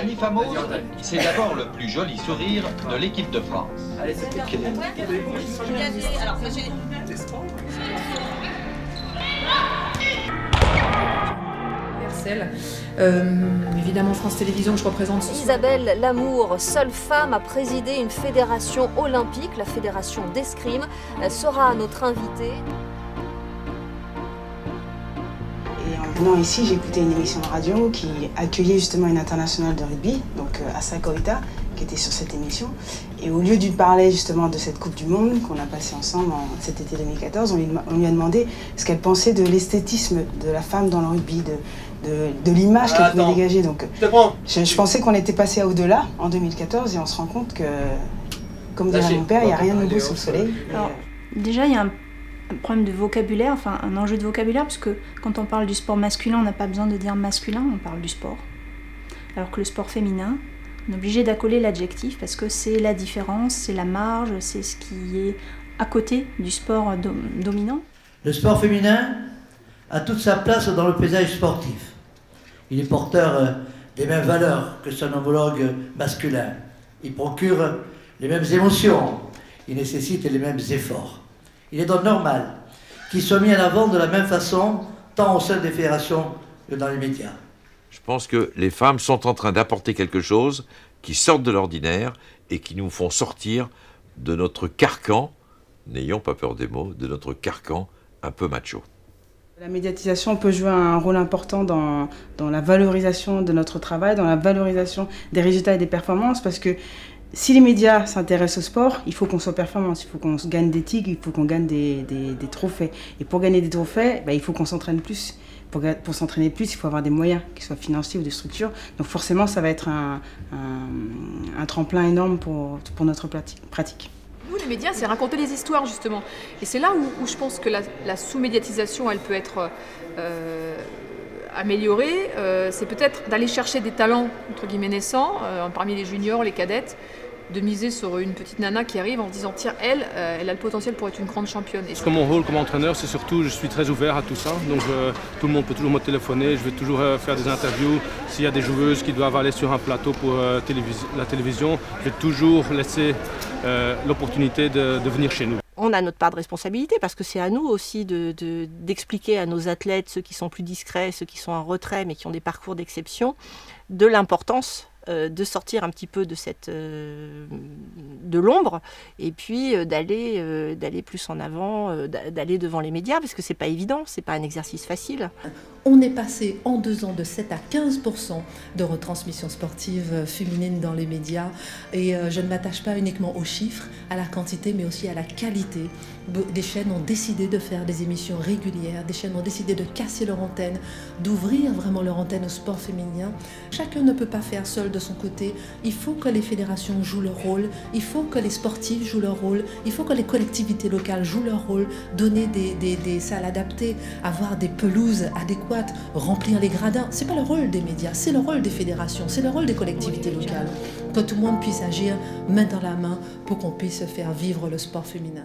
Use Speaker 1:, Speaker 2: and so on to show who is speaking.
Speaker 1: Annie Famos, c'est d'abord le plus joli sourire de l'équipe de France.
Speaker 2: Allez, c'est
Speaker 3: Alors,
Speaker 4: évidemment France Télévisions, je représente
Speaker 3: Isabelle Lamour, seule femme à présider une fédération olympique, la fédération d'escrime, sera notre invitée.
Speaker 5: Et en venant ici, j'ai écouté une émission de radio qui accueillait justement une internationale de rugby, donc Assa Koita, qui était sur cette émission. Et au lieu de parler justement de cette Coupe du Monde qu'on a passée ensemble cet été 2014, on lui a demandé ce qu'elle pensait de l'esthétisme de la femme dans le rugby, de l'image qu'elle pouvait dégager. Donc, je pensais qu'on était passé au-delà en 2014 et on se rend compte que, comme dirait mon père, il n'y a rien de nouveau sous le soleil.
Speaker 6: Alors, déjà, il y a un problème de vocabulaire, enfin un enjeu de vocabulaire, parce que quand on parle du sport masculin, on n'a pas besoin de dire masculin, on parle du sport. Alors que le sport féminin, on est obligé d'accoler l'adjectif parce que c'est la différence, c'est la marge, c'est ce qui est à côté du sport dominant.
Speaker 7: Le sport féminin a toute sa place dans le paysage sportif. Il est porteur des mêmes valeurs que son homologue masculin. Il procure les mêmes émotions. Il nécessite les mêmes efforts. Il est donc normal qu'il soit mis en avant de la même façon, tant au sein des fédérations que dans les médias.
Speaker 8: Je pense que les femmes sont en train d'apporter quelque chose qui sortent de l'ordinaire et qui nous font sortir de notre carcan, n'ayons pas peur des mots, de notre carcan un peu macho.
Speaker 5: La médiatisation peut jouer un rôle important dans la valorisation de notre travail, dans la valorisation des résultats et des performances, parce que si les médias s'intéressent au sport, il faut qu'on soit performant, il faut qu'on gagne des titres, il faut qu'on gagne des trophées. Et pour gagner des trophées, il faut qu'on s'entraîne plus. Pour s'entraîner plus, il faut avoir des moyens, qu'ils soient financiers ou de structure. Donc forcément, ça va être un tremplin énorme pour notre pratique.
Speaker 4: Nous, les médias, c'est raconter des histoires, justement. Et c'est là où je pense que la sous-médiatisation, elle peut être améliorée. C'est peut-être d'aller chercher des talents, entre guillemets, naissants, parmi les juniors, les cadettes, de miser sur une petite nana qui arrive en se disant tiens, elle a le potentiel pour être une grande championne. Et
Speaker 9: mon rôle comme entraîneur, c'est surtout, je suis très ouvert à tout ça, donc tout le monde peut toujours me téléphoner, je vais toujours faire des interviews. S'il y a des joueuses qui doivent aller sur un plateau pour la télévision, je vais toujours laisser l'opportunité de venir chez nous.
Speaker 10: On a notre part de responsabilité parce que c'est à nous aussi d'expliquer à nos athlètes, ceux qui sont plus discrets, ceux qui sont en retrait mais qui ont des parcours d'exception, de l'importance de sortir un petit peu de l'ombre et puis d'aller plus en avant, d'aller devant les médias parce que c'est pas évident, c'est pas un exercice facile.
Speaker 11: On est passé en 2 ans de 7 à 15% de retransmissions sportives féminines dans les médias et je ne m'attache pas uniquement aux chiffres, à la quantité mais aussi à la qualité. Des chaînes ont décidé de faire des émissions régulières, des chaînes ont décidé de casser leur antenne, d'ouvrir vraiment leur antenne au sport féminin. Chacun ne peut pas faire seul de son côté, il faut que les fédérations jouent leur rôle, il faut que les sportifs jouent leur rôle, il faut que les collectivités locales jouent leur rôle, donner des salles adaptées, avoir des pelouses adéquates, remplir les gradins. C'est pas le rôle des médias, c'est le rôle des fédérations, c'est le rôle des collectivités locales. Que tout le monde puisse agir main dans la main pour qu'on puisse faire vivre le sport féminin.